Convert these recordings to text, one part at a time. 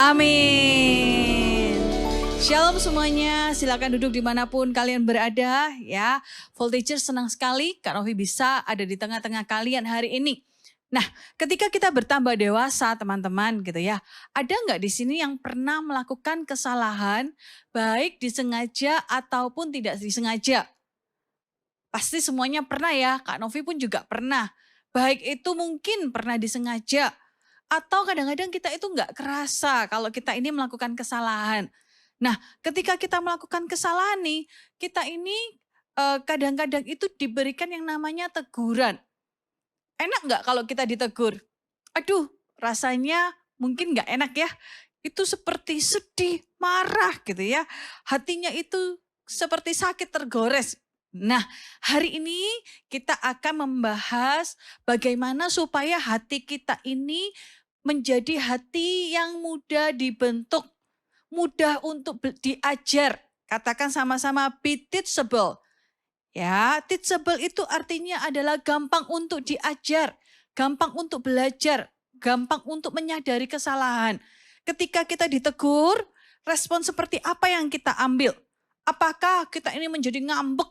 Amin. Shalom semuanya, silakan duduk dimanapun kalian berada ya. Voltager senang sekali Kak Novi bisa ada di tengah-tengah kalian hari ini. Nah, ketika kita bertambah dewasa teman-teman gitu ya, ada nggak di sini yang pernah melakukan kesalahan baik disengaja ataupun tidak disengaja? Pasti semuanya pernah ya, Kak Novi pun juga pernah. Baik itu mungkin pernah disengaja, atau kadang-kadang kita itu nggak kerasa kalau kita ini melakukan kesalahan. Nah, ketika kita melakukan kesalahan nih, kita ini kadang-kadang itu diberikan yang namanya teguran. Enak nggak kalau kita ditegur? Aduh, rasanya mungkin nggak enak ya. Itu seperti sedih, marah gitu ya. Hatinya itu seperti sakit tergores. Nah, hari ini kita akan membahas bagaimana supaya hati kita ini menjadi hati yang mudah dibentuk, mudah untuk diajar. Katakan sama-sama be teachable. Ya, teachable itu artinya adalah gampang untuk diajar, gampang untuk belajar, gampang untuk menyadari kesalahan. Ketika kita ditegur, respon seperti apa yang kita ambil? Apakah kita ini menjadi ngambek?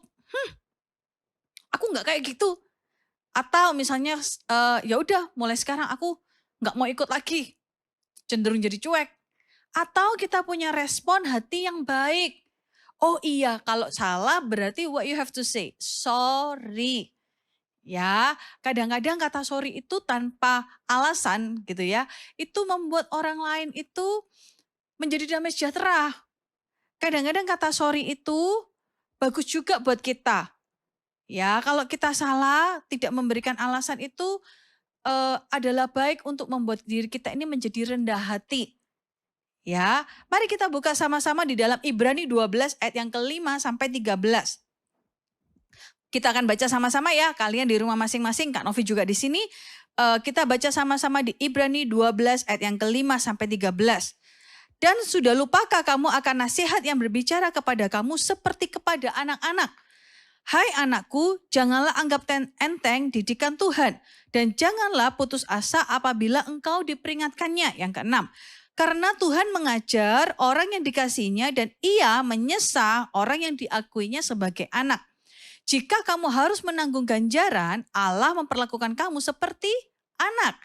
Aku nggak kayak gitu. Atau misalnya ya udah mulai sekarang aku nggak mau ikut lagi, cenderung jadi cuek. Atau kita punya respon hati yang baik. Oh iya, kalau salah berarti what you have to say, sorry. Ya, kadang-kadang kata sorry itu tanpa alasan gitu ya, itu membuat orang lain itu menjadi damai sejahtera. Kadang-kadang kata sorry itu bagus juga buat kita. Ya, kalau kita salah, tidak memberikan alasan itu adalah baik untuk membuat diri kita ini menjadi rendah hati. Ya, mari kita buka sama-sama di dalam Ibrani 12 ayat yang ke-5 sampai 13. Kita akan baca sama-sama ya, kalian di rumah masing-masing, Kak Novi juga di sini. Kita baca sama-sama di Ibrani 12 ayat yang ke-5 sampai 13. Dan sudah lupakah kamu akan nasihat yang berbicara kepada kamu seperti kepada anak-anak? Hai anakku, janganlah anggap enteng didikan Tuhan. Dan janganlah putus asa apabila engkau diperingatkannya. Yang ke-6. Karena Tuhan mengajar orang yang dikasihinya dan ia menyesah orang yang diakuinya sebagai anak. Jika kamu harus menanggung ganjaran, Allah memperlakukan kamu seperti anak.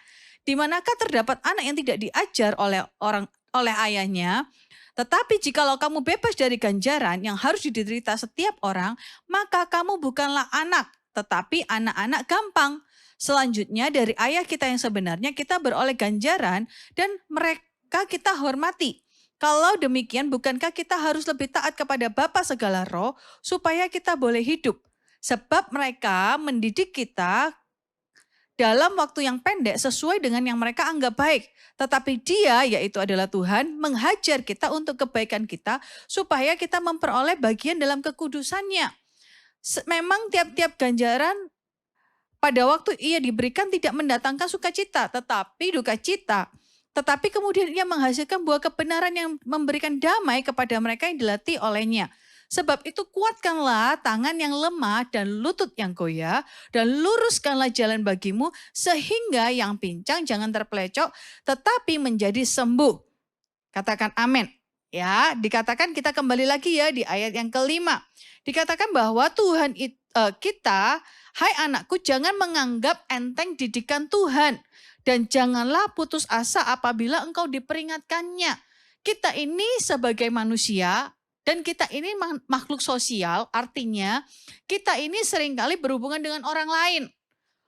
Di manakah terdapat anak yang tidak diajar oleh ayahnya? Tetapi jikalau kamu bebas dari ganjaran yang harus diderita setiap orang, maka kamu bukanlah anak, tetapi anak-anak gampang. Selanjutnya dari ayah kita yang sebenarnya kita beroleh ganjaran dan mereka kita hormati. Kalau demikian bukankah kita harus lebih taat kepada Bapa segala roh supaya kita boleh hidup? Sebab mereka mendidik kita dalam waktu yang pendek sesuai dengan yang mereka anggap baik. Tetapi dia, yaitu adalah Tuhan, menghajar kita untuk kebaikan kita supaya kita memperoleh bagian dalam kekudusannya. Memang tiap-tiap ganjaran pada waktu ia diberikan tidak mendatangkan sukacita, tetapi duka cita. Tetapi kemudian ia menghasilkan buah kebenaran yang memberikan damai kepada mereka yang dilatih olehnya. Sebab itu kuatkanlah tangan yang lemah dan lutut yang goyah dan luruskanlah jalan bagimu sehingga yang pincang jangan terpelecok tetapi menjadi sembuh. Katakan amin. Ya, dikatakan kita kembali lagi ya di ayat yang ke-5. Dikatakan bahwa Tuhan kita, hai anakku jangan menganggap enteng didikan Tuhan. Dan janganlah putus asa apabila engkau diperingatkannya. Kita ini sebagai manusia dan kita ini makhluk sosial, artinya kita ini seringkali berhubungan dengan orang lain.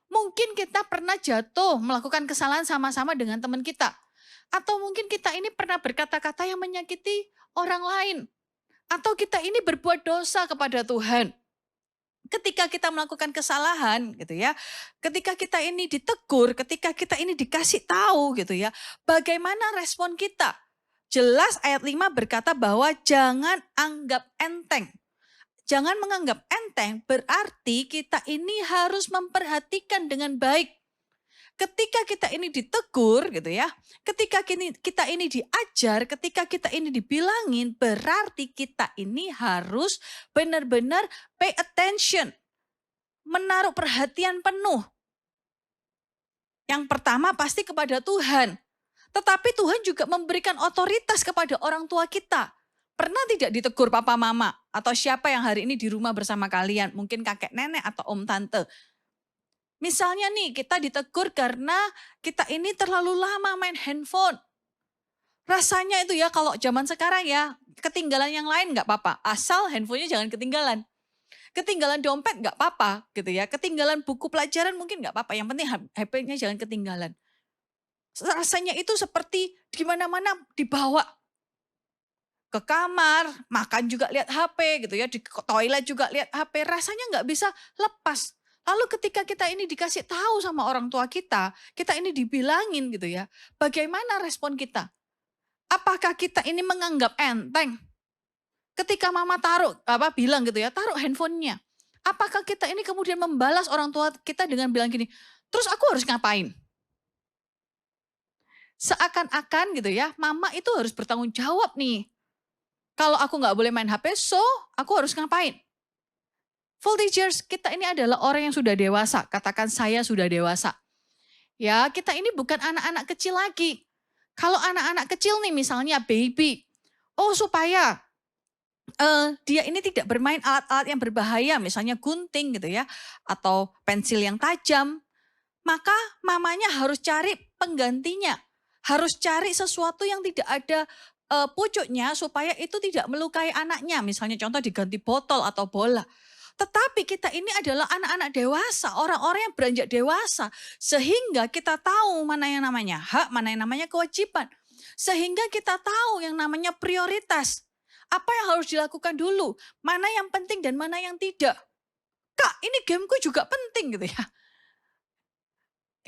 Mungkin kita pernah jatuh melakukan kesalahan sama-sama dengan teman kita. Atau mungkin kita ini pernah berkata-kata yang menyakiti orang lain. Atau kita ini berbuat dosa kepada Tuhan. Ketika kita melakukan kesalahan gitu ya, ketika kita ini ditegur, ketika kita ini dikasih tahu gitu ya, bagaimana respon kita? Jelas ayat 5 berkata bahwa jangan anggap enteng. Jangan menganggap enteng berarti kita ini harus memperhatikan dengan baik. Ketika kita ini ditegur gitu ya, ketika kita ini diajar, ketika kita ini dibilangin, berarti kita ini harus benar-benar pay attention. Menaruh perhatian penuh. Yang pertama pasti kepada Tuhan. Tetapi Tuhan juga memberikan otoritas kepada orang tua kita. Pernah tidak ditegur papa mama atau siapa yang hari ini di rumah bersama kalian, mungkin kakek nenek atau om tante. Misalnya nih kita ditegur karena kita ini terlalu lama main handphone. Rasanya itu ya kalau zaman sekarang ya, ketinggalan yang lain nggak apa-apa, asal handphonenya jangan ketinggalan. Ketinggalan dompet nggak apa-apa gitu ya, ketinggalan buku pelajaran mungkin nggak apa-apa, yang penting HP-nya jangan ketinggalan. Rasanya itu seperti di mana-mana dibawa ke kamar, makan juga lihat HP gitu ya, di toilet juga lihat HP, rasanya nggak bisa lepas. Lalu ketika kita ini dikasih tahu sama orang tua kita ini dibilangin gitu ya, bagaimana respon kita? Apakah kita ini menganggap enteng? Ketika mama bilang gitu ya, taruh handphonenya. Apakah kita ini kemudian membalas orang tua kita dengan bilang gini, terus aku harus ngapain? Seakan-akan gitu ya, mama itu harus bertanggung jawab nih. Kalau aku nggak boleh main HP, so aku harus ngapain? Voltigers, kita ini adalah orang yang sudah dewasa. Katakan saya sudah dewasa. Ya, kita ini bukan anak-anak kecil lagi. Kalau anak-anak kecil nih misalnya baby, supaya dia ini tidak bermain alat-alat yang berbahaya, misalnya gunting gitu ya, atau pensil yang tajam, maka mamanya harus cari penggantinya. Harus cari sesuatu yang tidak ada pucuknya supaya itu tidak melukai anaknya. Misalnya contoh diganti botol atau bola. Tetapi kita ini adalah anak-anak dewasa, orang-orang yang beranjak dewasa. Sehingga kita tahu mana yang namanya hak, mana yang namanya kewajiban. Sehingga kita tahu yang namanya prioritas. Apa yang harus dilakukan dulu, mana yang penting dan mana yang tidak. Kak, ini gameku juga penting gitu ya.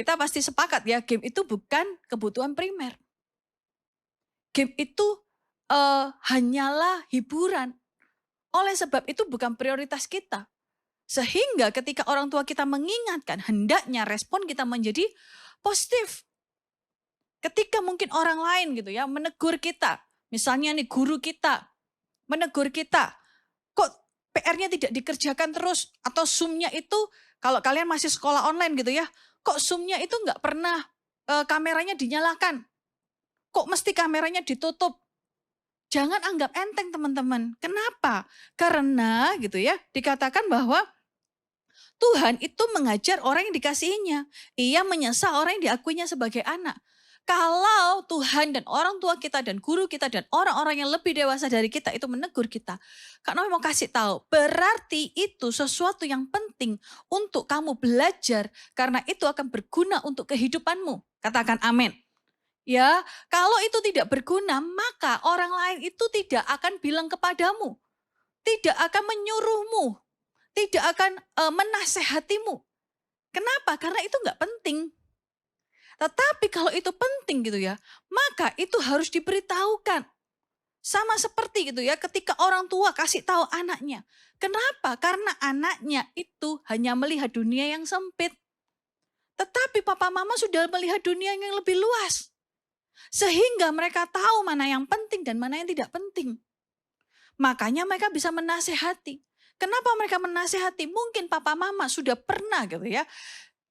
Kita pasti sepakat ya, game itu bukan kebutuhan primer. Game itu hanyalah hiburan. Oleh sebab itu bukan prioritas kita. Sehingga ketika orang tua kita mengingatkan, hendaknya respon kita menjadi positif. Ketika mungkin orang lain gitu ya menegur kita, misalnya nih guru kita menegur kita, kok PR-nya tidak dikerjakan terus, atau Zoom-nya itu kalau kalian masih sekolah online gitu ya, kok Zoom-nya itu nggak pernah kameranya dinyalakan, kok mesti kameranya ditutup. Jangan anggap enteng teman-teman. Kenapa? Karena gitu ya, dikatakan bahwa Tuhan itu mengajar orang yang dikasihinya. Ia menyesal orang yang diakuinya sebagai anak. Kalau Tuhan dan orang tua kita dan guru kita dan orang-orang yang lebih dewasa dari kita itu menegur kita. Kak Noe mau kasih tahu, berarti itu sesuatu yang penting untuk kamu belajar karena itu akan berguna untuk kehidupanmu. Katakan amin. Ya, kalau itu tidak berguna, maka orang lain itu tidak akan bilang kepadamu. Tidak akan menyuruhmu. Tidak akan menasehatimu. Kenapa? Karena itu nggak penting. Tetapi kalau itu penting gitu ya, maka itu harus diberitahukan. Sama seperti gitu ya, ketika orang tua kasih tahu anaknya. Kenapa? Karena anaknya itu hanya melihat dunia yang sempit. Tetapi papa mama sudah melihat dunia yang lebih luas. Sehingga mereka tahu mana yang penting dan mana yang tidak penting. Makanya mereka bisa menasehati. Kenapa mereka menasehati? Mungkin papa mama sudah pernah gitu ya,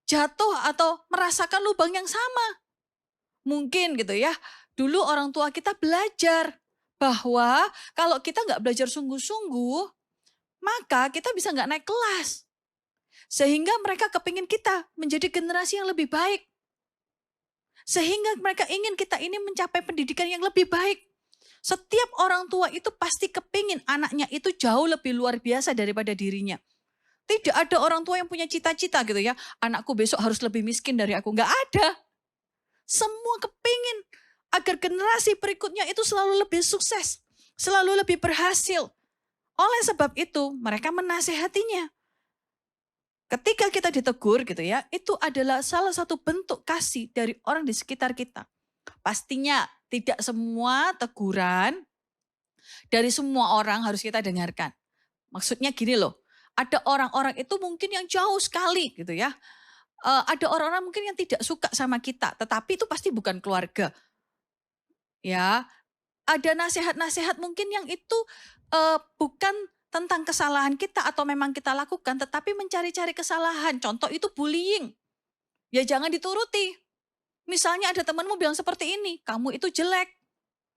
jatuh atau merasakan lubang yang sama. Mungkin gitu ya, dulu orang tua kita belajar bahwa kalau kita nggak belajar sungguh-sungguh, maka kita bisa nggak naik kelas. Sehingga mereka kepingin kita menjadi generasi yang lebih baik. Sehingga mereka ingin kita ini mencapai pendidikan yang lebih baik. Setiap orang tua itu pasti kepingin anaknya itu jauh lebih luar biasa daripada dirinya. Tidak ada orang tua yang punya cita-cita gitu ya. Anakku besok harus lebih miskin dari aku. Nggak ada. Semua kepingin agar generasi berikutnya itu selalu lebih sukses. Selalu lebih berhasil. Oleh sebab itu mereka menasehatinya. Ketika kita ditegur gitu ya, itu adalah salah satu bentuk kasih dari orang di sekitar kita. Pastinya tidak semua teguran dari semua orang harus kita dengarkan. Maksudnya gini loh, ada orang-orang itu mungkin yang jauh sekali gitu ya. Ada orang-orang mungkin yang tidak suka sama kita, tetapi itu pasti bukan keluarga. Ya, ada nasihat-nasihat mungkin yang itu bukan tentang kesalahan kita atau memang kita lakukan, tetapi mencari-cari kesalahan. Contoh itu bullying. Ya jangan dituruti. Misalnya ada temanmu bilang seperti ini, kamu itu jelek.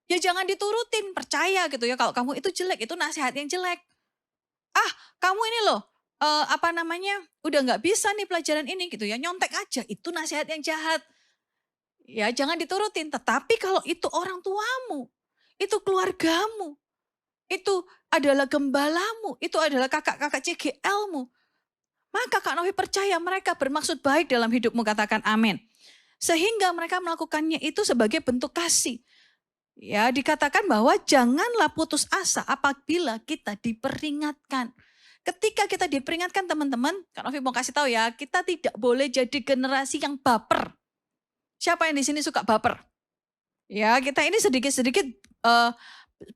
Ya jangan diturutin, percaya gitu ya kalau kamu itu jelek, itu nasihat yang jelek. Ah, kamu ini loh, apa namanya, udah nggak bisa nih pelajaran ini gitu ya, nyontek aja, itu nasihat yang jahat. Ya jangan diturutin, tetapi kalau itu orang tuamu, itu keluargamu, itu adalah gembalamu, itu adalah kakak-kakak CGL-mu, maka Kak Novi percaya mereka bermaksud baik dalam hidupmu, katakan amin. Sehingga mereka melakukannya itu sebagai bentuk kasih. Ya, dikatakan bahwa janganlah putus asa apabila kita diperingatkan. Ketika kita diperingatkan teman-teman, Kak Novi mau kasih tahu ya, kita tidak boleh jadi generasi yang baper. Siapa yang di sini suka baper? Ya, kita ini sedikit-sedikit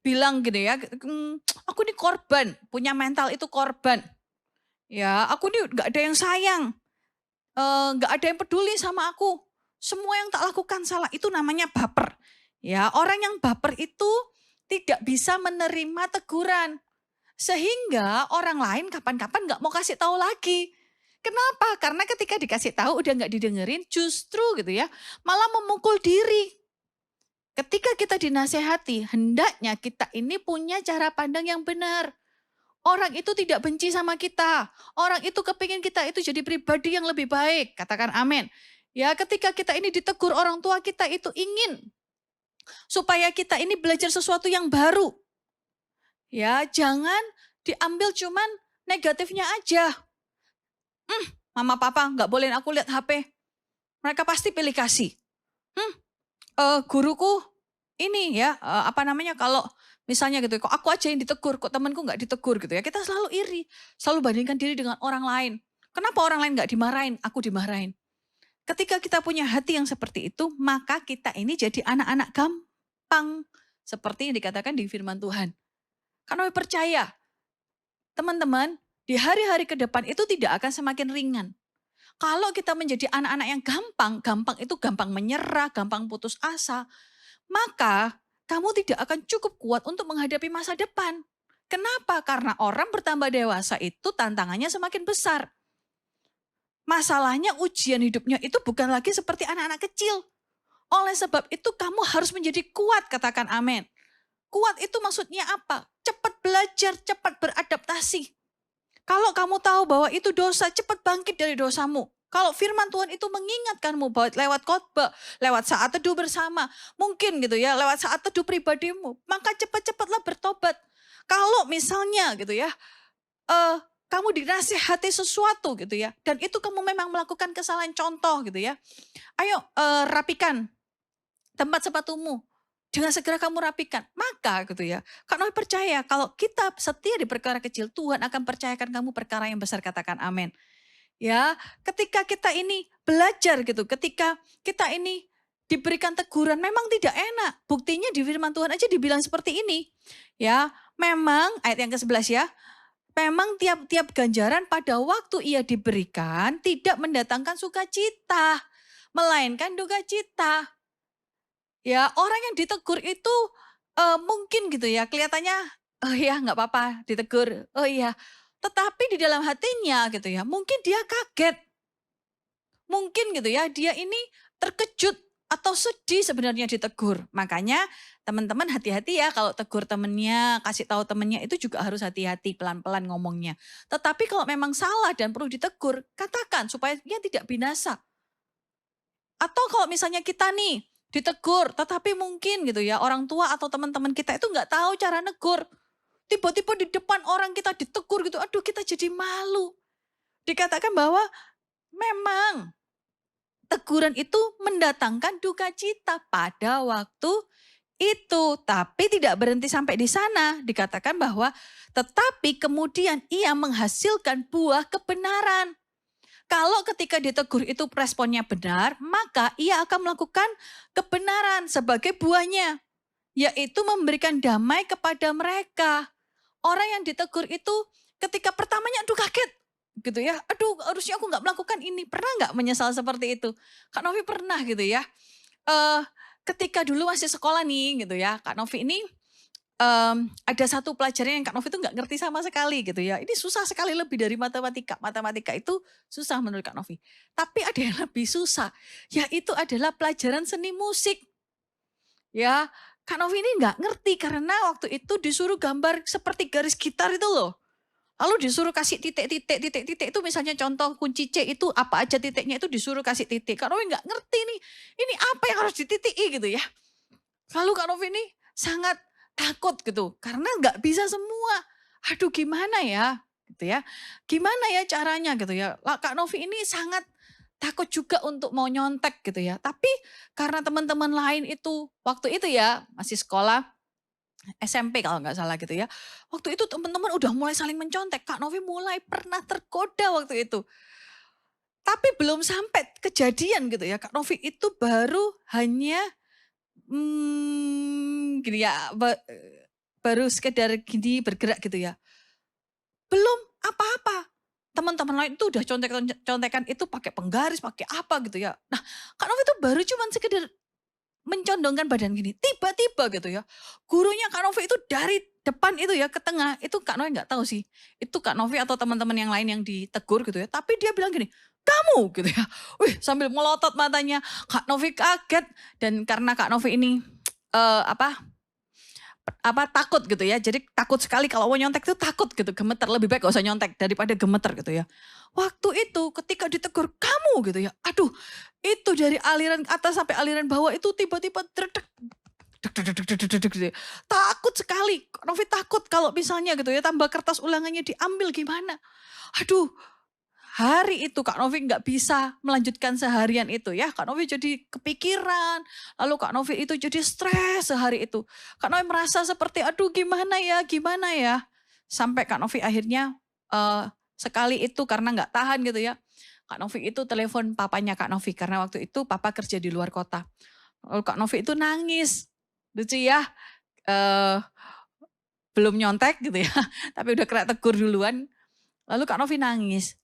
bilang gitu ya, aku ini korban, punya mental itu korban. Ya, aku ini gak ada yang sayang, gak ada yang peduli sama aku. Semua yang tak lakukan salah, itu namanya baper. Ya, orang yang baper itu tidak bisa menerima teguran. Sehingga orang lain kapan-kapan gak mau kasih tahu lagi. Kenapa? Karena ketika dikasih tahu udah gak didengerin, justru gitu ya, malah memukul diri. Ketika kita dinasehati, hendaknya kita ini punya cara pandang yang benar. Orang itu tidak benci sama kita. Orang itu kepingin kita itu jadi pribadi yang lebih baik. Katakan amin. Ya, ketika kita ini ditegur orang tua kita itu ingin supaya kita ini belajar sesuatu yang baru. Ya, jangan diambil cuman negatifnya aja. Mama papa nggak bolehin aku lihat HP. Mereka pasti pilih kasih. Guruku ini ya, apa namanya, kalau misalnya gitu, kok aku aja yang ditegur, kok temanku nggak ditegur gitu ya. Kita selalu iri, selalu bandingkan diri dengan orang lain. Kenapa orang lain nggak dimarahin, aku dimarahin. Ketika kita punya hati yang seperti itu, maka kita ini jadi anak-anak gampang. Seperti yang dikatakan di firman Tuhan. Karena percaya, teman-teman, di hari-hari ke depan itu tidak akan semakin ringan. Kalau kita menjadi anak-anak yang gampang itu gampang menyerah, gampang putus asa, maka kamu tidak akan cukup kuat untuk menghadapi masa depan. Kenapa? Karena orang bertambah dewasa itu tantangannya semakin besar. Masalahnya ujian hidupnya itu bukan lagi seperti anak-anak kecil. Oleh sebab itu kamu harus menjadi kuat, katakan amin. Kuat itu maksudnya apa? Cepat belajar, cepat beradaptasi. Kalau kamu tahu bahwa itu dosa, cepat bangkit dari dosamu. Kalau firman Tuhan itu mengingatkanmu bahwa lewat khotbah, lewat saat teduh bersama, mungkin gitu ya, lewat saat teduh pribadimu, maka cepat-cepatlah bertobat. Kalau misalnya gitu ya, kamu dinasihati sesuatu gitu ya, dan itu kamu memang melakukan kesalahan, contoh gitu ya, ayo rapikan tempat sepatumu. Dengan segera kamu rapikan. Maka gitu ya, Kak Novi percaya kalau kita setia di perkara kecil, Tuhan akan percayakan kamu perkara yang besar, katakan amin. Ya, ketika kita ini belajar gitu, ketika kita ini diberikan teguran memang tidak enak. Buktinya di firman Tuhan aja dibilang seperti ini. Ya, memang ayat yang ke-11 ya. Memang tiap-tiap ganjaran pada waktu ia diberikan tidak mendatangkan sukacita, melainkan duka cita. Ya, orang yang ditegur itu mungkin gitu ya, kelihatannya, oh iya nggak apa-apa ditegur, oh iya. Tetapi di dalam hatinya gitu ya, mungkin dia kaget. Mungkin gitu ya, dia ini terkejut atau sedih sebenarnya ditegur. Makanya teman-teman hati-hati ya kalau tegur temennya, kasih tahu temennya itu juga harus hati-hati, pelan-pelan ngomongnya. Tetapi kalau memang salah dan perlu ditegur, katakan supaya dia tidak binasa. Atau kalau misalnya kita nih, ditegur, tetapi mungkin gitu ya, orang tua atau teman-teman kita itu nggak tahu cara negur. Tiba-tiba di depan orang kita ditegur gitu, aduh kita jadi malu. Dikatakan bahwa memang teguran itu mendatangkan duka cita pada waktu itu. Tapi tidak berhenti sampai di sana. Dikatakan bahwa tetapi kemudian ia menghasilkan buah kebenaran. Kalau ketika ditegur itu responnya benar, maka ia akan melakukan kebenaran sebagai buahnya, yaitu memberikan damai kepada mereka. Orang yang ditegur itu ketika pertamanya aduh kaget gitu ya, aduh harusnya aku nggak melakukan ini. Pernah nggak menyesal seperti itu? Kak Novi pernah gitu ya. Ketika dulu masih sekolah nih gitu ya, Kak Novi ini ada satu pelajaran yang Kak Novi itu nggak ngerti sama sekali gitu ya. Ini susah sekali lebih dari matematika. Matematika itu susah menurut Kak Novi. Tapi ada yang lebih susah, yaitu adalah pelajaran seni musik. Ya, Kak Novi ini nggak ngerti karena waktu itu disuruh gambar seperti garis gitar itu loh. Lalu disuruh kasih titik-titik itu misalnya contoh kunci C itu apa aja titiknya itu disuruh kasih titik. Kak Novi nggak ngerti nih, ini apa yang harus dititiki gitu ya. Lalu Kak Novi ini sangat takut gitu karena nggak bisa semua. Aduh gimana ya gitu ya. Gimana ya caranya gitu ya. Kak Novi ini sangat takut juga untuk mau nyontek gitu ya. Tapi karena teman-teman lain itu waktu itu ya masih sekolah SMP kalau nggak salah gitu ya. Waktu itu teman-teman udah mulai saling mencontek. Kak Novi mulai pernah tergoda waktu itu. Tapi belum sampai kejadian gitu ya. Kak Novi itu baru hanya gini ya, baru sekedar gini bergerak gitu ya. Belum apa-apa. Teman-teman lain itu udah contekan itu pakai penggaris, pakai apa gitu ya. Nah, Kak Novi itu baru cuman sekedar mencondongkan badan gini. Tiba-tiba gitu ya. Gurunya Kak Novi itu dari depan itu ya ke tengah. Itu Kak Novi nggak tahu sih. Itu Kak Novi atau teman-teman yang lain yang ditegur gitu ya. Tapi dia bilang gini, kamu gitu ya. Wih sambil melotot matanya. Kak Novi kaget. Dan karena Kak Novi ini takut gitu ya. Jadi takut sekali kalau mau nyontek itu takut gitu. Gemeter, lebih baik gak usah nyontek daripada gemeter gitu ya. Waktu itu ketika ditegur kamu gitu ya. Aduh itu dari aliran atas sampai aliran bawah itu tiba-tiba dredeg. Gitu ya. Takut sekali. Novi takut kalau misalnya gitu ya tambah kertas ulangannya diambil gimana. Aduh hari itu Kak Novi nggak bisa melanjutkan seharian itu ya. Kak Novi jadi kepikiran. Lalu Kak Novi itu jadi stres sehari itu. Kak Novi merasa seperti aduh gimana ya. Sampai Kak Novi akhirnya sekali itu karena nggak tahan gitu ya. Kak Novi itu telepon papanya Kak Novi. Karena waktu itu papa kerja di luar kota. Lalu Kak Novi itu nangis. Lucu ya. Belum nyontek gitu ya. Tapi udah kena tegur duluan. Lalu Kak Novi nangis.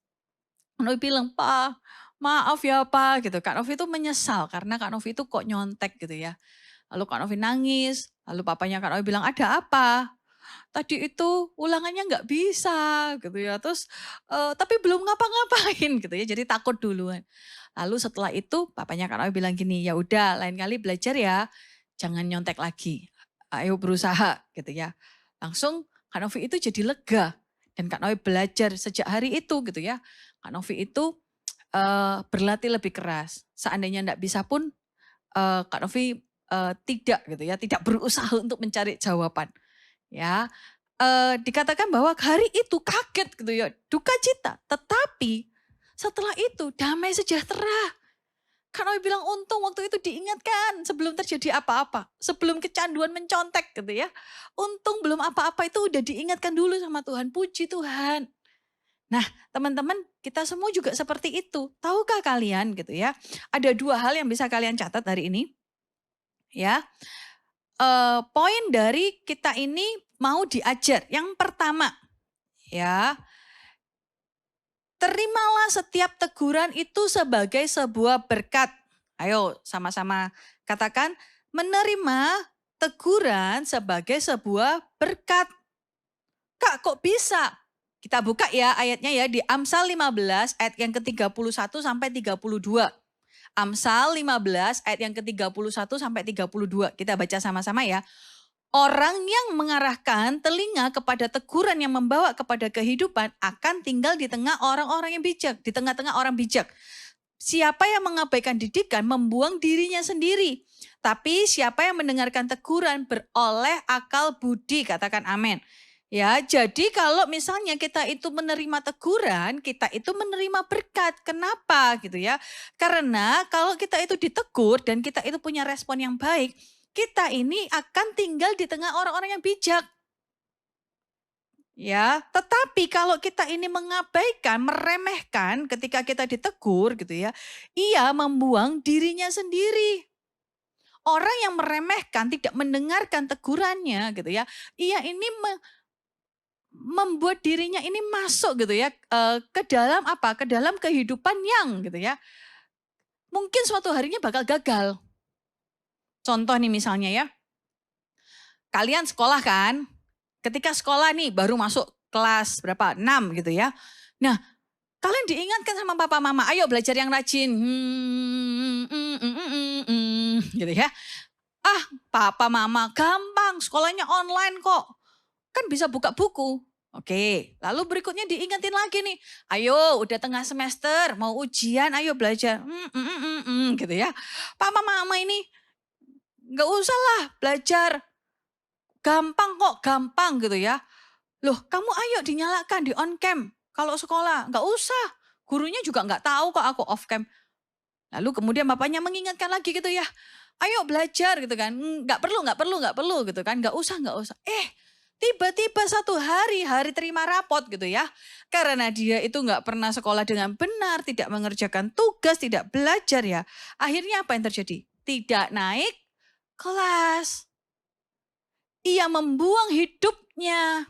Novi bilang, "Pak, maaf ya Pak," gitu. Kak Novi itu menyesal karena Kak Novi itu kok nyontek gitu ya. Lalu Kak Novi nangis, lalu papanya Kak Novi bilang, "Ada apa?" "Tadi itu ulangannya nggak bisa," gitu ya. Terus, "Tapi belum ngapa-ngapain," gitu ya. Jadi takut duluan. Lalu setelah itu papanya Kak Novi bilang gini, "Ya udah lain kali belajar ya, jangan nyontek lagi. Ayo berusaha," gitu ya. Langsung Kak Novi itu jadi lega. Dan Kak Novi belajar sejak hari itu gitu ya. Kak Novi itu berlatih lebih keras. Seandainya enggak bisa pun Kak Novi tidak gitu ya, tidak berusaha untuk mencari jawaban. Ya, dikatakan bahwa hari itu kaget gitu ya, duka cita. Tetapi setelah itu damai sejahtera. Kak Novi bilang untung waktu itu diingatkan sebelum terjadi apa-apa. Sebelum kecanduan mencontek gitu ya. Untung belum apa-apa itu udah diingatkan dulu sama Tuhan. Puji Tuhan. Nah, teman-teman, kita semua juga seperti itu. Tahukah kalian gitu ya? Ada dua hal yang bisa kalian catat hari ini. Ya, poin dari kita ini mau diajar. Yang pertama, ya, terimalah setiap teguran itu sebagai sebuah berkat. Ayo sama-sama katakan, menerima teguran sebagai sebuah berkat. Kak, kok bisa? Kita buka ya ayatnya ya di Amsal 15 ayat yang ke-31 sampai 32. Amsal 15 ayat yang ke-31 sampai 32. Kita baca sama-sama ya. Orang yang mengarahkan telinga kepada teguran yang membawa kepada kehidupan akan tinggal di tengah orang-orang yang bijak, di tengah-tengah orang bijak. Siapa yang mengabaikan didikan membuang dirinya sendiri. Tapi siapa yang mendengarkan teguran beroleh akal budi, katakan amin. Ya, jadi kalau misalnya kita itu menerima teguran, kita itu menerima berkat. Kenapa gitu ya? Karena kalau kita itu ditegur dan kita itu punya respon yang baik, kita ini akan tinggal di tengah orang-orang yang bijak. Ya, tetapi kalau kita ini mengabaikan, meremehkan ketika kita ditegur gitu ya, ia membuang dirinya sendiri. Orang yang meremehkan, tidak mendengarkan tegurannya gitu ya, ia ini membuat dirinya ini masuk gitu ya ke dalam apa? Ke dalam kehidupan yang gitu ya. Mungkin suatu harinya bakal gagal. Contoh nih misalnya ya. kalian sekolah kan? Ketika sekolah nih baru masuk kelas berapa? 6 gitu ya. Nah, kalian diingatkan sama papa mama, ayo belajar yang rajin. Gitu ya. Ah, papa mama gampang, sekolahnya online kok. Kan bisa buka buku. Oke, lalu berikutnya diingetin lagi nih. Ayo, udah tengah semester, mau ujian, ayo belajar. Gitu ya. Papa mama ini nggak usah lah belajar. Gampang kok, gampang gitu ya. Loh, kamu ayo dinyalakan di on cam. Kalau sekolah, nggak usah. Gurunya juga nggak tahu kok aku off cam. Lalu kemudian bapaknya mengingatkan lagi gitu ya. Ayo belajar gitu kan. Nggak perlu gitu kan. Nggak usah. Tiba-tiba satu hari terima rapot gitu ya. Karena dia itu nggak pernah sekolah dengan benar, tidak mengerjakan tugas, tidak belajar ya. Akhirnya apa yang terjadi? Tidak naik kelas. Ia membuang hidupnya.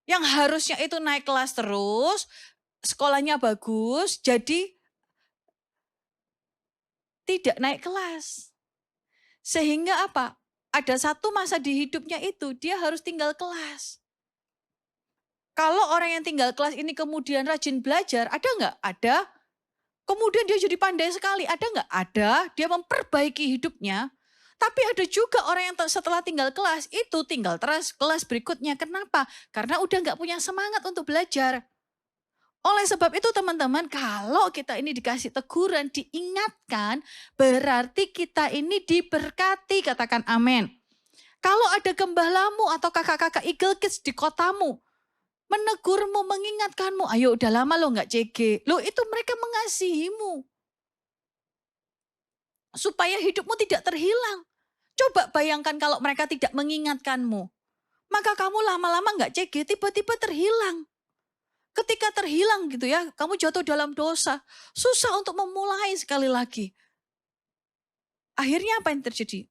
Yang harusnya itu naik kelas terus, sekolahnya bagus, jadi tidak naik kelas. Sehingga apa? Ada satu masa di hidupnya itu, dia harus tinggal kelas. Kalau orang yang tinggal kelas ini kemudian rajin belajar, ada nggak? Ada. Kemudian dia jadi pandai sekali, ada nggak? Ada. Dia memperbaiki hidupnya. Tapi ada juga orang yang setelah tinggal kelas, itu tinggal terus kelas berikutnya. Kenapa? Karena udah nggak punya semangat untuk belajar. Oleh sebab itu teman-teman, kalau kita ini dikasih teguran, diingatkan, berarti kita ini diberkati, katakan amin. Kalau ada gembalamu atau kakak-kakak Eagle Kids di kotamu, menegurmu, mengingatkanmu, ayo udah lama lo nggak CG. Lo itu mereka mengasihimu. Supaya hidupmu tidak terhilang. Coba bayangkan kalau mereka tidak mengingatkanmu. Maka kamu lama-lama nggak CG, tiba-tiba terhilang. Ketika terhilang gitu ya, kamu jatuh dalam dosa. Susah untuk memulai sekali lagi. Akhirnya apa yang terjadi?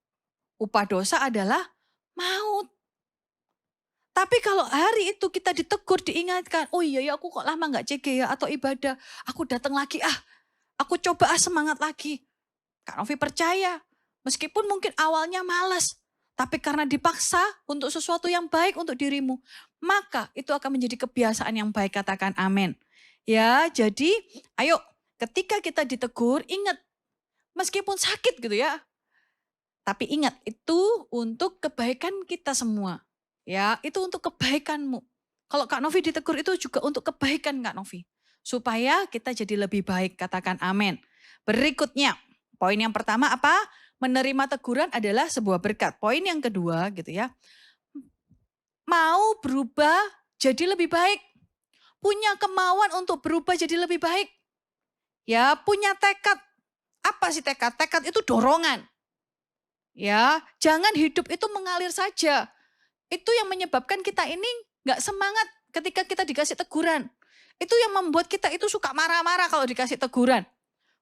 Upah dosa adalah maut. Tapi kalau hari itu kita ditegur, diingatkan, oh iya ya aku kok lama gak CG ya atau ibadah. Aku datang lagi, aku coba semangat lagi. Kak Novi percaya, meskipun mungkin awalnya malas. Tapi karena dipaksa untuk sesuatu yang baik untuk dirimu. Maka itu akan menjadi kebiasaan yang baik, katakan amin. Ya, jadi ayo ketika kita ditegur, ingat meskipun sakit gitu ya. Tapi ingat itu untuk kebaikan kita semua. Ya, itu untuk kebaikanmu. Kalau Kak Novi ditegur itu juga untuk kebaikan Kak Novi. Supaya kita jadi lebih baik, katakan amin. Berikutnya, poin yang pertama apa? Menerima teguran adalah sebuah berkat. Poin yang kedua gitu ya. Mau berubah jadi lebih baik. Punya kemauan untuk berubah jadi lebih baik. Ya, punya tekad. Apa sih tekad? Tekad itu dorongan. Ya, jangan hidup itu mengalir saja. Itu yang menyebabkan kita ini nggak semangat ketika kita dikasih teguran. Itu yang membuat kita itu suka marah-marah kalau dikasih teguran.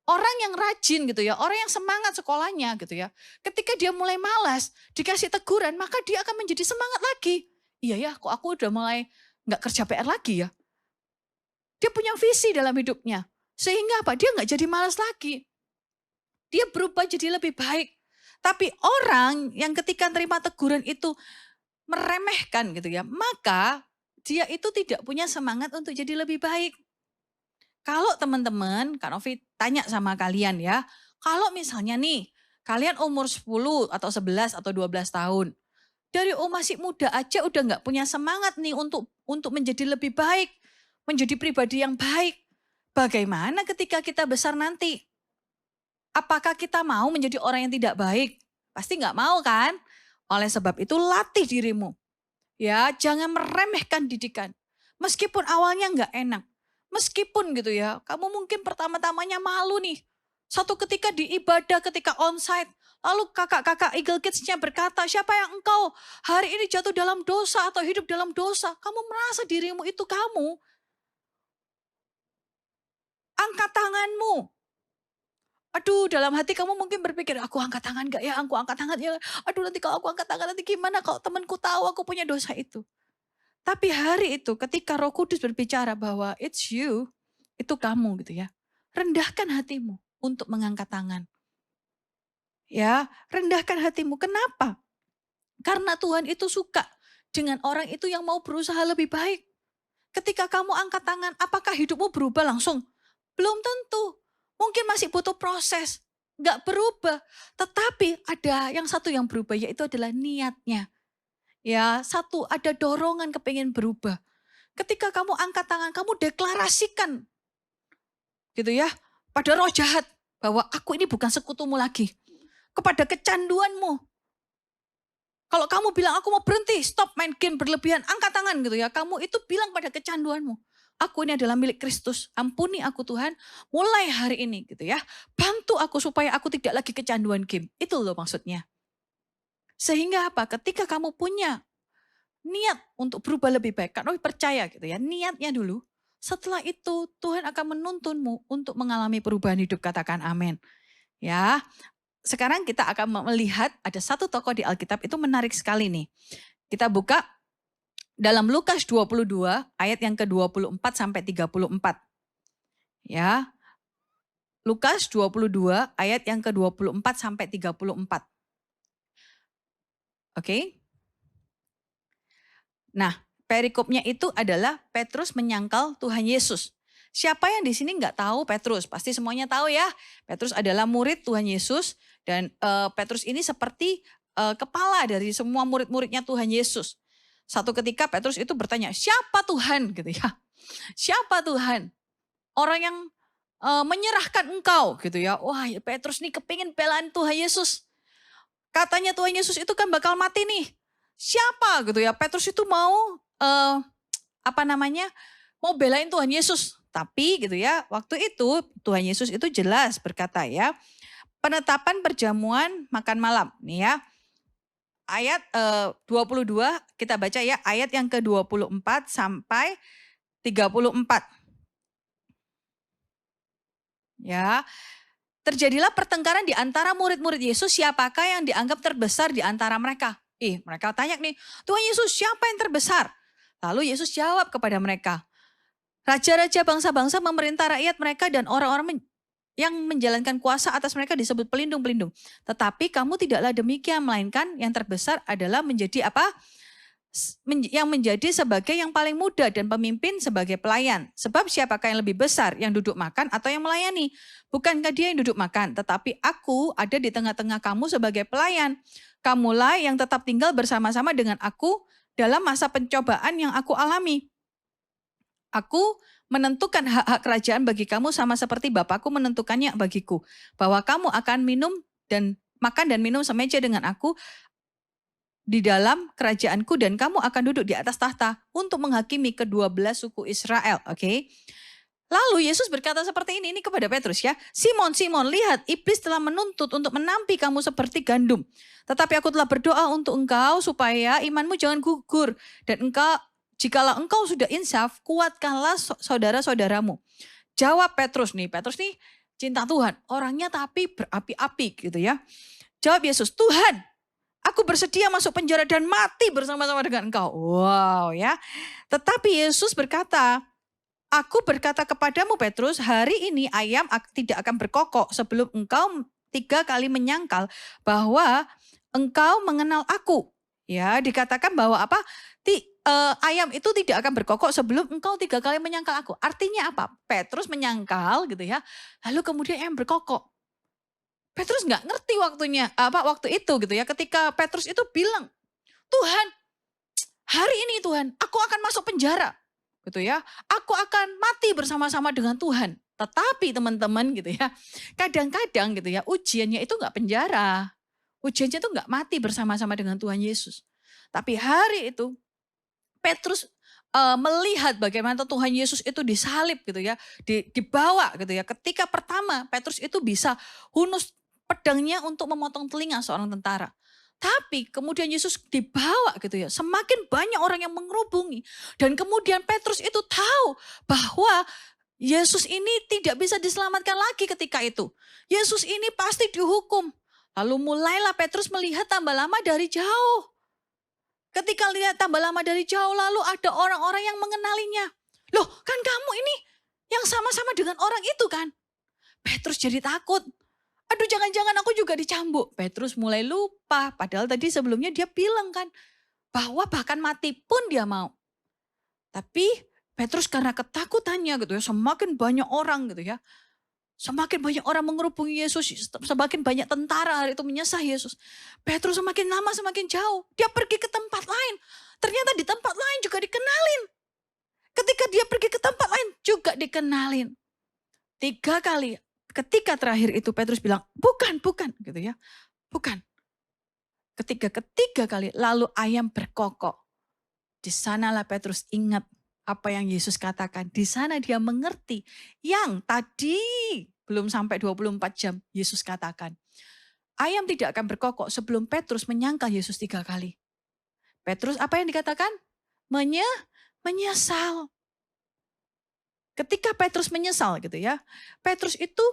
Orang yang rajin gitu ya, orang yang semangat sekolahnya gitu ya. Ketika dia mulai malas, dikasih teguran, maka dia akan menjadi semangat lagi. Iya ya, kok aku udah mulai nggak kerja PR lagi ya. Dia punya visi dalam hidupnya. Sehingga apa? Dia nggak jadi malas lagi. Dia berubah jadi lebih baik. Tapi orang yang ketika terima teguran itu meremehkan gitu ya, maka dia itu tidak punya semangat untuk jadi lebih baik. Kalau teman-teman, Kak Novi tanya sama kalian ya, kalau misalnya nih, kalian umur 10 atau 11 atau 12 tahun, dari masih muda aja udah nggak punya semangat nih untuk menjadi lebih baik, menjadi pribadi yang baik. Bagaimana ketika kita besar nanti? Apakah kita mau menjadi orang yang tidak baik? Pasti nggak mau kan? Oleh sebab itu latih dirimu. Ya, jangan meremehkan didikan. Meskipun awalnya nggak enak. Meskipun gitu ya, kamu mungkin pertama-tamanya malu nih. Satu ketika di ibadah, ketika onsite, lalu kakak-kakak Eagle Kids-nya berkata, siapa yang engkau hari ini jatuh dalam dosa atau hidup dalam dosa? Kamu merasa dirimu itu kamu. Angkat tanganmu. Aduh, dalam hati kamu mungkin berpikir, aku angkat tangan gak ya? Aku angkat tangan ya? Aduh, nanti kalau aku angkat tangan nanti gimana kalau temanku tahu aku punya dosa itu? Tapi hari itu ketika Roh Kudus berbicara bahwa it's you, itu kamu gitu ya. Rendahkan hatimu untuk mengangkat tangan. Ya, rendahkan hatimu. Kenapa? Karena Tuhan itu suka dengan orang itu yang mau berusaha lebih baik. Ketika kamu angkat tangan, apakah hidupmu berubah langsung? Belum tentu. Mungkin masih butuh proses. Gak berubah. Tetapi ada yang satu yang berubah, yaitu adalah niatnya. Ya, satu ada dorongan kepengen berubah. Ketika kamu angkat tangan, kamu deklarasikan. Gitu ya. Pada roh jahat. Bahwa aku ini bukan sekutumu lagi. Kepada kecanduanmu. Kalau kamu bilang aku mau berhenti, stop main game berlebihan, angkat tangan gitu ya. Kamu itu bilang pada kecanduanmu. Aku ini adalah milik Kristus. Ampuni aku Tuhan mulai hari ini gitu ya. Bantu aku supaya aku tidak lagi kecanduan game. Itu loh maksudnya. Sehingga apa? Ketika kamu punya niat untuk berubah lebih baik. Karena percaya gitu ya. Niatnya dulu. Setelah itu Tuhan akan menuntunmu untuk mengalami perubahan hidup. Katakan amin. Ya. Sekarang kita akan melihat ada satu tokoh di Alkitab itu menarik sekali nih. Kita buka dalam Lukas 22 ayat yang ke-24 sampai 34. Ya. Lukas 22 ayat yang ke-24 sampai 34. Oke. Nah, perikopnya itu adalah Petrus menyangkal Tuhan Yesus. Siapa yang di sini nggak tahu Petrus? Pasti semuanya tahu ya. Petrus adalah murid Tuhan Yesus. Dan Petrus ini seperti kepala dari semua murid-muridnya Tuhan Yesus. Satu ketika Petrus itu bertanya, siapa Tuhan? Gitu ya. Siapa Tuhan? Orang yang menyerahkan engkau gitu ya. Wah, Petrus nih kepingin belain Tuhan Yesus. Katanya Tuhan Yesus itu kan bakal mati nih. Siapa gitu ya? Petrus itu mau mau belain Tuhan Yesus. Tapi gitu ya, waktu itu Tuhan Yesus itu jelas berkata ya, penetapan perjamuan makan malam. Nih ya. Ayat 22 kita baca ya. Ayat yang ke-24 sampai 34. Ya. Terjadilah pertengkaran di antara murid-murid Yesus. Siapakah yang dianggap terbesar di antara mereka? Mereka tanya nih. Tuhan Yesus siapa yang terbesar? Lalu Yesus jawab kepada mereka. Raja-raja bangsa-bangsa memerintah rakyat mereka dan orang-orang yang menjalankan kuasa atas mereka disebut pelindung-pelindung. Tetapi kamu tidaklah demikian, melainkan yang terbesar adalah menjadi apa? Yang menjadi sebagai yang paling muda dan pemimpin sebagai pelayan. Sebab siapakah yang lebih besar, yang duduk makan atau yang melayani? Bukankah dia yang duduk makan? Tetapi aku ada di tengah-tengah kamu sebagai pelayan. Kamulah yang tetap tinggal bersama-sama dengan aku dalam masa pencobaan yang aku alami. Aku menentukan hak-hak kerajaan bagi kamu sama seperti Bapakku menentukannya bagiku. Bahwa kamu akan makan dan minum semeja dengan aku di dalam kerajaanku dan kamu akan duduk di atas tahta untuk menghakimi ke-12 suku Israel. Oke. Lalu Yesus berkata seperti ini kepada Petrus ya. Simon, Simon, lihat iblis telah menuntut untuk menampi kamu seperti gandum. Tetapi aku telah berdoa untuk engkau supaya imanmu jangan gugur. Dan jikalau engkau sudah insaf, kuatkanlah saudara-saudaramu. Jawab Petrus nih cinta Tuhan. Orangnya tapi berapi-api gitu ya. Jawab Yesus, Tuhan, aku bersedia masuk penjara dan mati bersama-sama dengan engkau. Wow ya. Tetapi Yesus berkata, aku berkata kepadamu Petrus, hari ini ayam tidak akan berkokok sebelum engkau 3 kali menyangkal bahwa engkau mengenal aku. Ya, dikatakan bahwa ayam itu tidak akan berkokok sebelum engkau 3 kali menyangkal aku. Artinya apa? Petrus menyangkal gitu ya. Lalu kemudian ayam berkokok. Petrus nggak ngerti waktu itu gitu ya. Ketika Petrus itu bilang, Tuhan, hari ini Tuhan, aku akan masuk penjara. Gitu ya. Aku akan mati bersama-sama dengan Tuhan. Tetapi teman-teman gitu ya. Kadang-kadang gitu ya, ujiannya itu nggak penjara. Ujiannya itu nggak mati bersama-sama dengan Tuhan Yesus. Tapi hari itu Petrus melihat bagaimana Tuhan Yesus itu disalib gitu ya, dibawa gitu ya. Ketika pertama Petrus itu bisa hunus pedangnya untuk memotong telinga seorang tentara. Tapi kemudian Yesus dibawa gitu ya. Semakin banyak orang yang mengerubungi. Dan kemudian Petrus itu tahu bahwa Yesus ini tidak bisa diselamatkan lagi ketika itu. Yesus ini pasti dihukum. Lalu mulailah Petrus melihat tambah lama dari jauh. Ketika lihat tambah lama dari jauh, lalu ada orang-orang yang mengenalinya. Loh, kan kamu ini yang sama-sama dengan orang itu kan? Petrus jadi takut. Aduh jangan-jangan aku juga dicambuk. Petrus mulai lupa. Padahal tadi sebelumnya dia bilang kan bahwa bahkan mati pun dia mau. Tapi Petrus karena ketakutannya gitu ya, semakin banyak orang gitu ya. Semakin banyak orang mengerubungi Yesus, semakin banyak tentara hari itu menyesah Yesus. Petrus semakin lama semakin jauh. Dia pergi ke tempat lain. Ternyata di tempat lain juga dikenalin. Ketika dia pergi ke tempat lain juga dikenalin. 3 kali. Ketika terakhir itu Petrus bilang, bukan gitu ya. Bukan. Ketiga kali lalu ayam berkokok. Di sanalah Petrus ingat apa yang Yesus katakan. Di sana dia mengerti yang tadi belum sampai 24 jam Yesus katakan. Ayam tidak akan berkokok sebelum Petrus menyangkal Yesus 3 kali. Petrus apa yang dikatakan? Menyesal. Ketika Petrus menyesal gitu ya. Petrus itu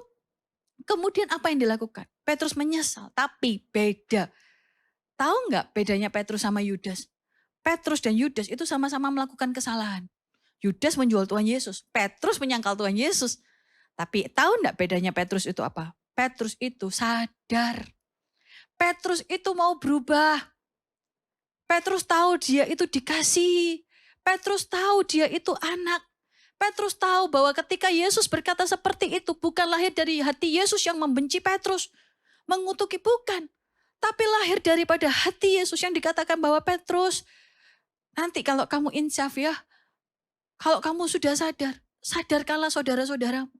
kemudian apa yang dilakukan? Petrus menyesal tapi beda. Tahu nggak bedanya Petrus sama Yudas? Petrus dan Yudas itu sama-sama melakukan kesalahan. Yudas menjual Tuhan Yesus. Petrus menyangkal Tuhan Yesus. Tapi tahu enggak bedanya Petrus itu apa? Petrus itu sadar. Petrus itu mau berubah. Petrus tahu dia itu dikasihi. Petrus tahu dia itu anak. Petrus tahu bahwa ketika Yesus berkata seperti itu bukan lahir dari hati Yesus yang membenci Petrus. Mengutuki bukan. Tapi lahir daripada hati Yesus yang dikatakan bahwa Petrus, nanti kalau kamu insaf ya, kalau kamu sudah sadar, sadarkanlah saudara-saudaramu.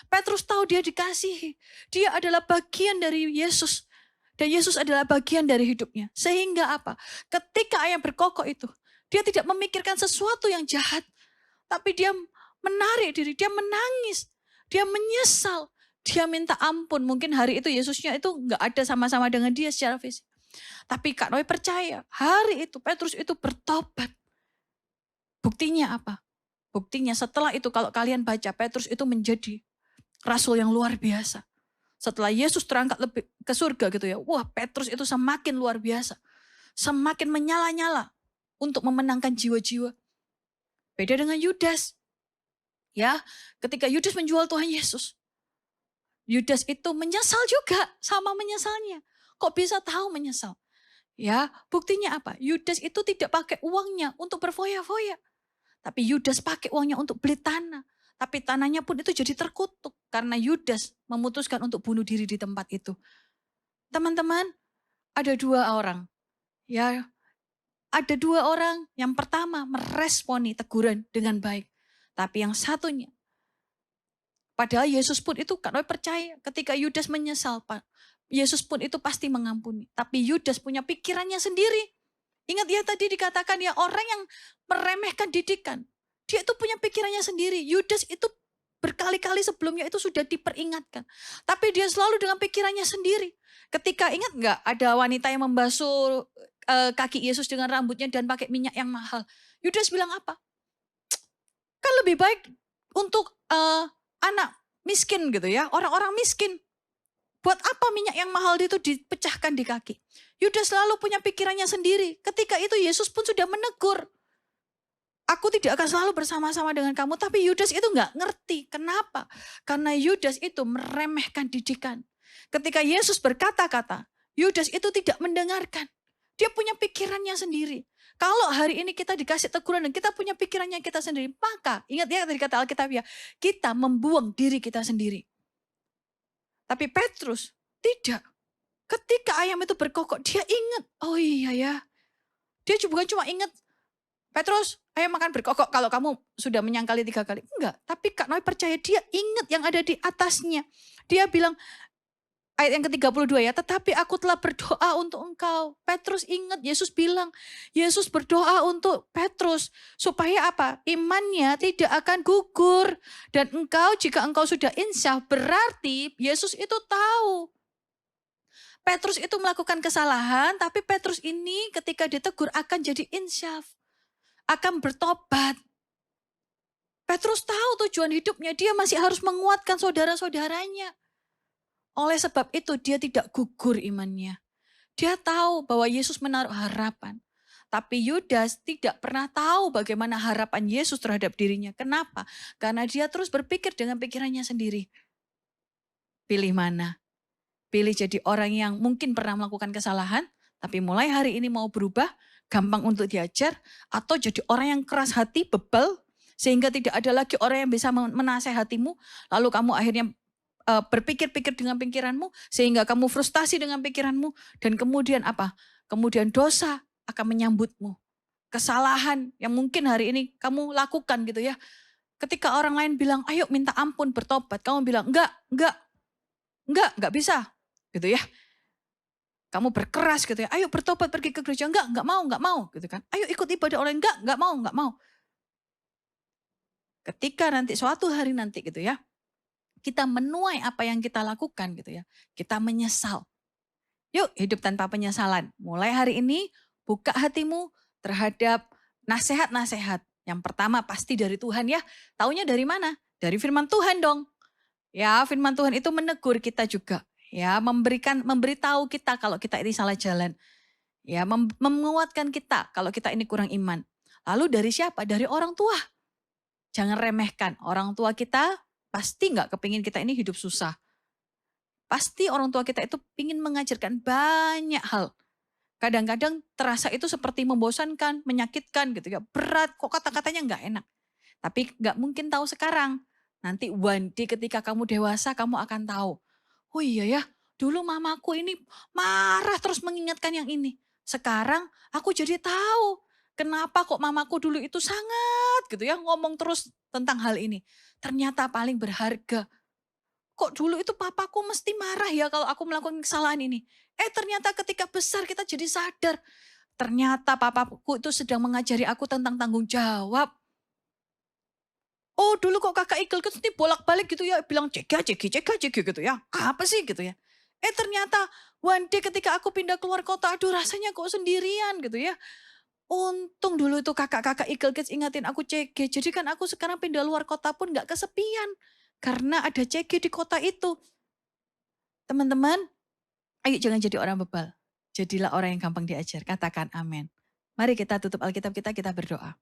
Petrus tahu dia dikasihi. Dia adalah bagian dari Yesus. Dan Yesus adalah bagian dari hidupnya. Sehingga apa? Ketika ayam berkokok itu, dia tidak memikirkan sesuatu yang jahat. Tapi dia menarik diri, dia menangis. Dia menyesal. Dia minta ampun. Mungkin hari itu Yesusnya itu nggak ada sama-sama dengan dia secara fisik. Tapi Kak Noe percaya, hari itu Petrus itu bertobat. Buktinya apa? Buktinya setelah itu kalau kalian baca, Petrus itu menjadi rasul yang luar biasa. Setelah Yesus terangkat lebih ke surga gitu ya. Wah, Petrus itu semakin luar biasa. Semakin menyala-nyala untuk memenangkan jiwa-jiwa. Beda dengan Yudas. Ya, ketika Yudas menjual Tuhan Yesus. Yudas itu menyesal juga sama menyesalnya. Kok bisa tahu menyesal? Ya, buktinya apa? Yudas itu tidak pakai uangnya untuk berfoya-foya. Tapi Yudas pakai uangnya untuk beli tanah. Tapi tanahnya pun itu jadi terkutuk. Karena Yudas memutuskan untuk bunuh diri di tempat itu. Teman-teman, ada 2 orang. Ya, ada 2 orang. Yang pertama meresponi teguran dengan baik. Tapi yang satunya, padahal Yesus pun itu kan percaya ketika Yudas menyesal, Pak. Yesus pun itu pasti mengampuni. Tapi Yudas punya pikirannya sendiri. Ingat ya tadi dikatakan ya orang yang meremehkan didikan. Dia itu punya pikirannya sendiri. Yudas itu berkali-kali sebelumnya itu sudah diperingatkan. Tapi dia selalu dengan pikirannya sendiri. Ketika ingat nggak ada wanita yang membasuh kaki Yesus dengan rambutnya dan pakai minyak yang mahal. Yudas bilang apa? Kan lebih baik untuk anak miskin gitu ya. Orang-orang miskin. Buat apa minyak yang mahal itu dipecahkan di kaki? Yudas selalu punya pikirannya sendiri. Ketika itu Yesus pun sudah menegur. Aku tidak akan selalu bersama-sama dengan kamu. Tapi Yudas itu nggak ngerti. Kenapa? Karena Yudas itu meremehkan didikan. Ketika Yesus berkata-kata, Yudas itu tidak mendengarkan. Dia punya pikirannya sendiri. Kalau hari ini kita dikasih teguran dan kita punya pikirannya kita sendiri. Maka ingat ya tadi kata Alkitab ya. Kita membuang diri kita sendiri. Tapi Petrus tidak. Ketika ayam itu berkokok, dia ingat. Oh iya ya. Dia bukan cuma ingat, Petrus, ayam makan berkokok kalau kamu sudah menyangkali 3 kali. Enggak, tapi Kak Noe percaya dia ingat yang ada di atasnya. Dia bilang, ayat yang ke-32 ya, tetapi aku telah berdoa untuk engkau. Petrus ingat, Yesus bilang, Yesus berdoa untuk Petrus. Supaya apa? Imannya tidak akan gugur. Dan engkau, jika engkau sudah insyaf, berarti Yesus itu tahu. Petrus itu melakukan kesalahan, tapi Petrus ini ketika ditegur akan jadi insyaf. Akan bertobat. Petrus tahu tujuan hidupnya, dia masih harus menguatkan saudara-saudaranya. Oleh sebab itu dia tidak gugur imannya. Dia tahu bahwa Yesus menaruh harapan. Tapi Yudas tidak pernah tahu bagaimana harapan Yesus terhadap dirinya. Kenapa? Karena dia terus berpikir dengan pikirannya sendiri. Pilih mana? pilih jadi orang yang mungkin pernah melakukan kesalahan, tapi mulai hari ini mau berubah, gampang untuk diajar, atau jadi orang yang keras hati, bebal, sehingga tidak ada lagi orang yang bisa menasehatimu, lalu kamu akhirnya berpikir-pikir dengan pikiranmu, sehingga kamu frustasi dengan pikiranmu, dan kemudian apa? Kemudian dosa akan menyambutmu. Kesalahan yang mungkin hari ini kamu lakukan gitu ya. Ketika orang lain bilang, ayo minta ampun, bertobat. Kamu bilang, enggak bisa. Gitu ya. Kamu berkeras gitu ya, ayo bertobat pergi ke gereja. Enggak mau gitu kan. Ayo ikut ibadah orang, enggak mau. Ketika nanti suatu hari nanti gitu ya, kita menuai apa yang kita lakukan gitu ya. Kita menyesal. Yuk hidup tanpa penyesalan. Mulai hari ini buka hatimu terhadap nasihat-nasihat. Yang pertama pasti dari Tuhan ya. Taunya dari mana? Dari firman Tuhan dong. Ya, firman Tuhan itu menegur kita juga. Ya, memberitahu kita kalau kita ini salah jalan. Ya, menguatkan kita kalau kita ini kurang iman. Lalu dari siapa? Dari orang tua. Jangan remehkan. Orang tua kita pasti nggak kepingin kita ini hidup susah. Pasti orang tua kita itu ingin mengajarkan banyak hal. Kadang-kadang terasa itu seperti membosankan, menyakitkan gitu ya. Berat, kok kata-katanya nggak enak. Tapi nggak mungkin tahu sekarang. Nanti one day ketika kamu dewasa, kamu akan tahu. Oh iya ya, dulu mamaku ini marah terus mengingatkan yang ini. Sekarang aku jadi tahu kenapa kok mamaku dulu itu sangat gitu ya ngomong terus tentang hal ini. Ternyata paling berharga. Kok dulu itu papaku mesti marah ya kalau aku melakukan kesalahan ini. Ternyata ketika besar kita jadi sadar. Ternyata papaku itu sedang mengajari aku tentang tanggung jawab. Oh dulu kok kakak Ikel itu bolak-balik gitu ya. Bilang cega cegi gitu ya. Apa sih gitu ya. Ternyata one day ketika aku pindah keluar kota. Aduh rasanya kok sendirian gitu ya. Untung dulu itu kakak-kakak Eagle Kids ingatin aku CG. Jadi kan aku sekarang pindah luar kota pun gak kesepian. Karena ada CG di kota itu. Teman-teman, ayo jangan jadi orang bebal. Jadilah orang yang gampang diajar. Katakan amin. Mari kita tutup Alkitab kita berdoa.